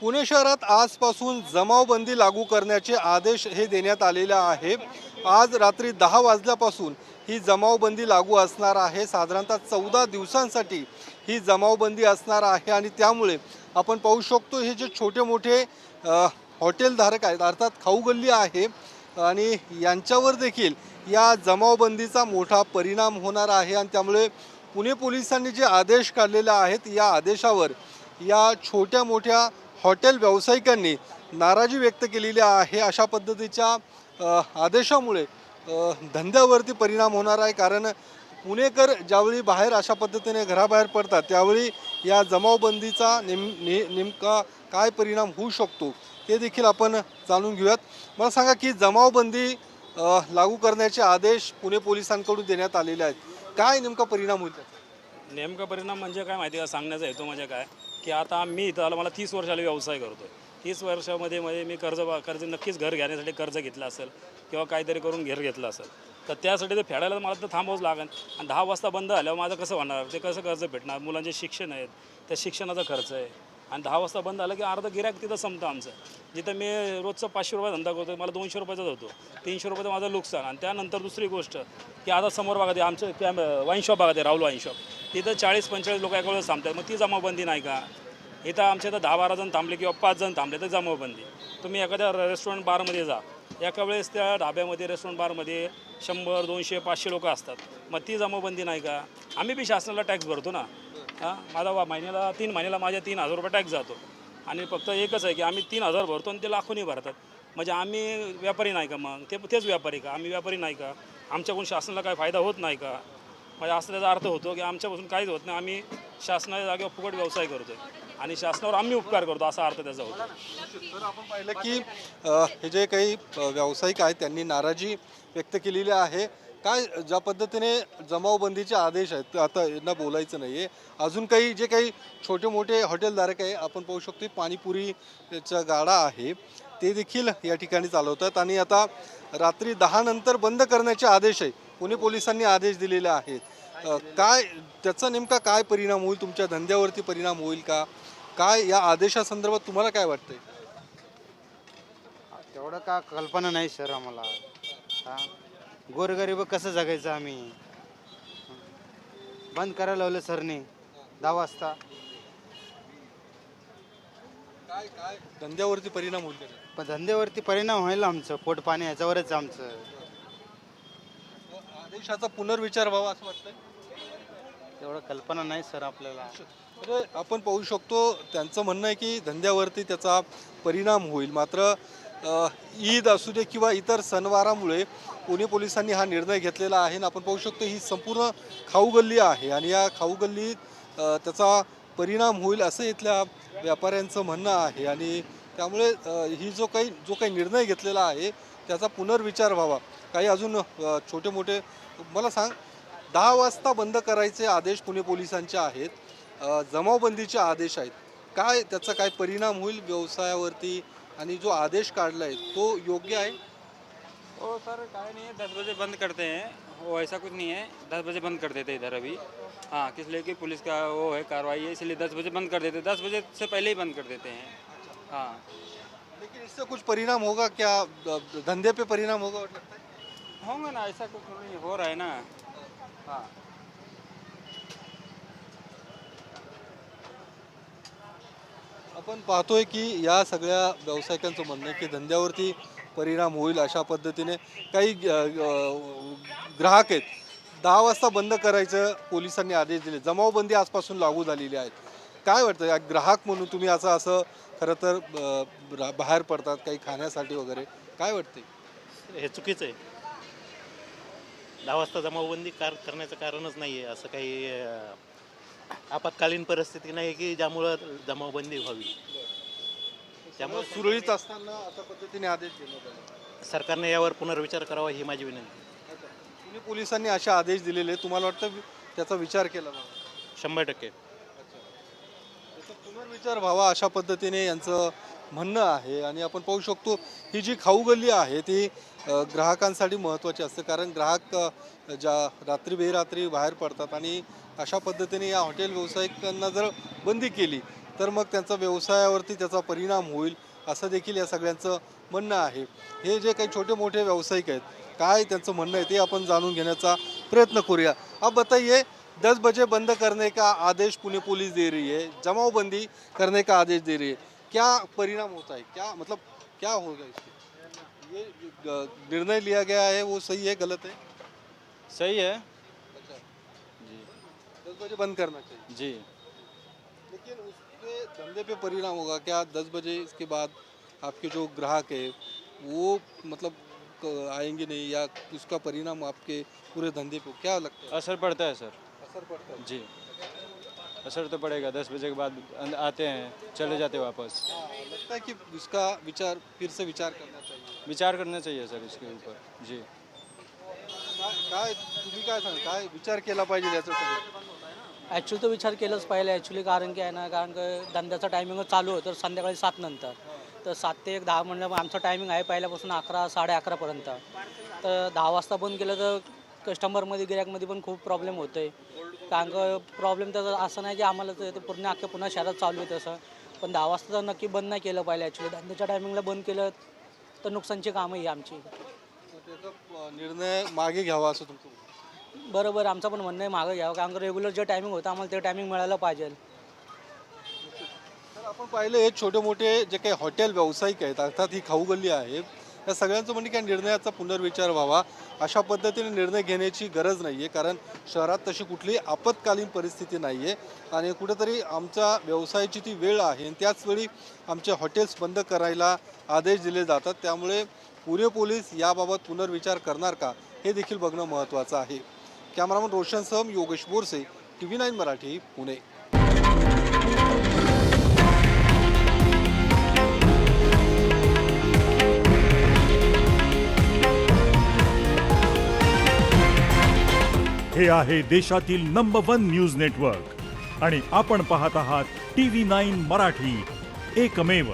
पुणे शहरात आजपासून जमावबंदी लागू करण्याचे आदेश हे देण्यात आलेले आहे। आज रात्री 10 वाजल्यापासून ही जमावबंदी लागू असणार आहे। साधारणतः 14 दिवसांसाठी ही जमावबंदी असणार आहे आणि त्यामुळे आपण पाहू शकतो हे जे छोटे मोठे हॉटेलधारक आहेत अर्थात खाऊ गल्ली आहे आणि यांच्यावर देखील या जमावबंदीचा मोठा परिणाम होणार आहे आणि त्यामुळे पुणे पोलिसांनी जे आदेश काढलेले आहेत या आदेशावर या छोट्या मोठ्या हॉटेल व्यावसायिकांनी नाराजी व्यक्त केलेली आहे। अशा पद्धतीच्या आदेशामुळे धंद्यावरती परिणाम होणार आहे, कारण पुणेकर ज्यावेळी बाहेर अशा पद्धतीने घराबाहेर पडतात त्यावेळी या जमावबंदीचा नेमका काय परिणाम होऊ शकतो ते देखील आपण जाणून घेऊयात। मला सांगा की जमावबंदी लागू करण्याचे आदेश पुणे पोलिसांकडून देण्यात आलेले आहेत, काय नेमका परिणाम होईल? नेमका परिणाम म्हणजे काय माहिती का, सांगण्याचा हेतू म्हणजे काय की आता मी इथं मला 30 वर्षाला व्यवसाय करतो आहे। 30 वर्षामध्ये मी कर्ज नक्कीच घर घेण्यासाठी कर्ज घेतलं असेल किंवा काहीतरी करून घर घेतलं असेल तर त्यासाठी ते फेडायला मला तर थांबावंच लागेल आणि 10 वाजता बंद झाल्यावर माझं कसं होणार, ते कसं कर्ज भेटणार? मुलांचे शिक्षण आहेत, त्या शिक्षणाचा खर्च आहे आणि 10 वाजता बंद झालं की अर्धा गिऱ्हाईक तिथं संपतं आमचं। जिथं मी रोजचा 500 रुपये धंदा करतो मला 200 रुपयाचाच होतो, 300 रुपयाचं माझं नुकसान। आणि त्यानंतर दुसरी गोष्ट की आता समोर बघा ते आमचं वाईन शॉप बघा ते राहुल वाईन शॉप, तिथं 40-45 लोक एका वेळेस थांबतात, मग ती जमावबंदी नाही का? इथं आमच्या इथं 10-12 जण थांबले किंवा 5 जण थांबले तर जमावबंदी। तुम्ही एखाद्या रेस्टॉरंट बारमध्ये जा, एका वेळेस त्या ढाब्यामध्ये रेस्टॉरंट बारमध्ये 100, 200, 500 लोक असतात, मग ती जमावबंदी नाही का? आम्ही बी शासनाला टॅक्स भरतो ना। माझा महिन्याला 3 महिन्याला माझ्या 3000 रुपये टॅक्स जातो आणि फक्त एकच आहे की आम्ही 3000 भरतो आणि ते लाखोनी भरतात, म्हणजे आम्ही व्यापारी नाही का? मग तेच व्यापारी का? आम्ही व्यापारी नाही का? आमच्याकडून शासनाला काय फायदा होत नाही का? म्हणजे असं त्याचा अर्थ होतो की आमच्यापासून काहीच होत नाही, आम्ही शासनाच्या जागेवर फुकट व्यवसाय करतो आणि शासनावर आम्ही उपकार करतो, असा अर्थ त्याचा होतो। तर आपण पाहिलं की हे जे काही व्यावसायिक आहेत त्यांनी नाराजी व्यक्त केलेली आहे। काय ज्या पद्धतीने जमावबंदीचे आदेश आहेत आता यांना बोलायचं नाही आहे, अजून काही जे काही छोटे मोठे हॉटेलधारक आहे आपण पाहू शकतो पाणीपुरीचा गाडा आहे ते देखील या ठिकाणी चालवतात आणि आता रात्री 10 नंतर बंद करण्याचे आदेश आहे पुणे पोलिसांनी आदेश दिलेले आहेत। काय त्याचा नेमका काय परिणाम होईल, तुमच्या धंद्यावरती परिणाम होईल का काय? या आदेशासंदर्भात तुम्हाला काय वाटतंय? तेवढं का कल्पना नाही सर आम्हाला। गोरगरीब कसं जगायचं आम्ही? बंद करायला लावलं सरने 10 वाजता। काय काय धंद्यावरती परिणाम होईल? पण धंद्यावरती परिणाम होईल, आमचं पोट पाणी याच्यावरच आमचं। आदेशाचा पुनर्विचार व्हावा असं वाटतंय? तेवढं कल्पना नाही सर आपल्याला। तर आपण पाहू शकतो त्यांचं म्हणणं आहे की धंद्यावरती त्याचा परिणाम होईल, मात्र ईद असू दे किंवा इतर सणवारामुळे पुणे पोलिसांनी हा निर्णय घेतलेला आहे। आपण पाहू शकतो ही संपूर्ण खाऊ गल्ली आहे आणि या खाऊ गल्लीत त्याचा परिणाम होईल असं इथल्या व्यापाऱ्यांचं म्हणणं आहे आणि त्यामुळे ही जो काही निर्णय घेतलेला आहे त्याचा पुनर्विचार व्हावा। काही अजून छोटे मोठे मला सांग, 10 वाजता बंद करायचे आदेश पुणे पोलिसांचे आहेत, जमावबंदीचे आदेश आहेत, काय त्याचा काय परिणाम होईल व्यवसायावरती आणि जो आदेश काढला आहे तो योग्य आहे? ओ सर काय नहीं है, 10 बजे बंद करते हैं, वो ऐसा कुछ नहीं है, 10 बजे बंद कर देते इधर अभी। हाँ, किस लिए कि पुलिस का वो है कार्रवाई है, इसलिए 10 बजे बंद कर देते, 10 बजे से पहले ही बंद कर देते हैं। हाँ, लेकिन इससे कुछ परिणाम होगा क्या, धंधे पे परिणाम होगा और लगता है? होंगे ना, ऐसा कुछ नहीं हो रहा है ना। हाँ, आपण पाहतोय की या सगळ्या व्यावसायिकांचं म्हणणं आहे की धंद्यावरती परिणाम होईल अशा पद्धतीने काही ग्राहक आहेत 10 वाजता बंद करायचं पोलिसांनी आदेश दिले, जमावबंदी आजपासून लागू झालेली आहे। काय वाटतं या ग्राहक म्हणून तुम्ही असं खरं तर बाहेर पडतात काही खाण्यासाठी वगैरे, काय वाटतंय? हे चुकीचं आहे। 10 वाजता जमावबंदी करण्याचं कारणच नाही आहे, असं काही आपत्कालीन परिस्थिती नाही की ज्यामुळं जमावबंदी व्हावी। त्यामुळे सुरळीत असताना अशा पद्धतीने आदेश देण्यात आले, सरकारने यावर पुनर्विचार करावा ही माझी विनंती। पुणे पोलिसांनी असे आदेश दिलेले, तुम्हाला वाटतं त्याचा विचार केला पाहिजे? 100%। त्याचा पुनर्विचार व्हावा अशा पद्धतीने यांचं म्हणणं आहे आणि आपण पाहू शकतो ही जी खाऊ गल्ली आहे ती ग्राहकांसाठी महत्त्वाची असते, कारण ग्राहक ज्या रात्री बेरात्री बाहेर पडतात आणि अशा पद्धतीने या हॉटेल व्यावसायिकांना जर बंदी केली तर मग त्यांचा व्यवसायावरती त्याचा परिणाम होईल असं देखील या सगळ्यांचं म्हणणं आहे. हे जे काही छोटे मोठे व्यावसायिक आहेत, काय त्यांचं म्हणणं आहे ते आपण जाणून घेण्याचा प्रयत्न करूया. आप बताइए, 10 बजे बंद करने का आदेश पुणे पुलिस दे रही है, जमावबंदी करने का आदेश दे रही है, क्या परिणाम होता है, क्या मतलब क्या होगा इससे? ये जो निर्णय लिया गया है वो सही है गलत है? सही है अच्छा जी, 10 बजे बंद करना चाहिए, जी। लेकिन उसके धंधे पे परिणाम होगा क्या? 10 बजे इसके बाद आपके जो ग्राहक है वो मतलब आएंगे नहीं, या उसका परिणाम आपके पूरे धंधे पे क्या लगता है? असर पड़ता है सर, असर पड़ता है? जी। असर तो पड़ेगा, 10 बजे के बाद आते हैं, चले जाते वापस। लगता है कि इसका विचार फिर से विचार करना चाहिए. विचार करना चाहिए सर इसके ऊपर, जी। काय तुम्ही काय सांगा, काय विचार केला पाहिजे याच्यासाठी? ॲक्च्युली तो विचार केलाच पाहिजे ॲक्च्युली, कारण की आहे ना, कारण की धंद्याचा टायमिंग चालू होतं संध्याकाळी 7 नंतर, तर 7 ते 10 म्हणलं आमचा टायमिंग आहे पहिल्यापासून 11 11:30पर्यंत. तर 10 वाजता बंद केलं तर कस्टमरमध्ये गिऱ्हाईकमध्ये पण खूप प्रॉब्लेम होतो आहे. कारण की प्रॉब्लेम तर असं नाही की आम्हाला ते पूर्ण अख्ख्या पुन्हा शहरात चालू आहे तसं, पण 10 वाजता तर नक्की बंद नाही केलं पाहिजे ॲक्च्युली. धंद्याच्या टायमिंगला बंद केलं तर नुकसानची कामं ही आमची. त्याचा निर्णय मागे घ्यावा असं तुमचं म्हणणं आहे? बरोबर, आमचं पण म्हणणं आहे मागं घ्यावं, कारण की रेग्युलर जे टायमिंग होतं आम्हाला ते टायमिंग मिळालं पाहिजे. तर आपण पाहिलं हे छोटे मोठे जे काही हॉटेल व्यावसायिक आहेत, अर्थात ही खाऊ गल्ली आहे, या सगळ्यांचं म्हणजे काय निर्णयाचा पुनर्विचार व्हावा. अशा पद्धतीने निर्णय घेण्याची गरज नाही आहे, कारण शहरात तशी कुठलीही आपत्कालीन परिस्थिती नाही आहे आणि कुठेतरी आमच्या व्यवसायाची ती वेळ आहे आणि त्याचवेळी आमचे हॉटेल्स बंद करायला आदेश दिले जातात. त्यामुळे पुणे पोलीस याबाबत पुनर्विचार करणार का हे देखील बघणं महत्त्वाचं आहे. कॅमेरामन रोशनसह योगेश बोरसे, TV9 मराठी, पुणे. हे आहे देशातील नंबर 1 न्यूज नेटवर्क आणि आपण पाहत आहात TV9 मराठी, एकमेव.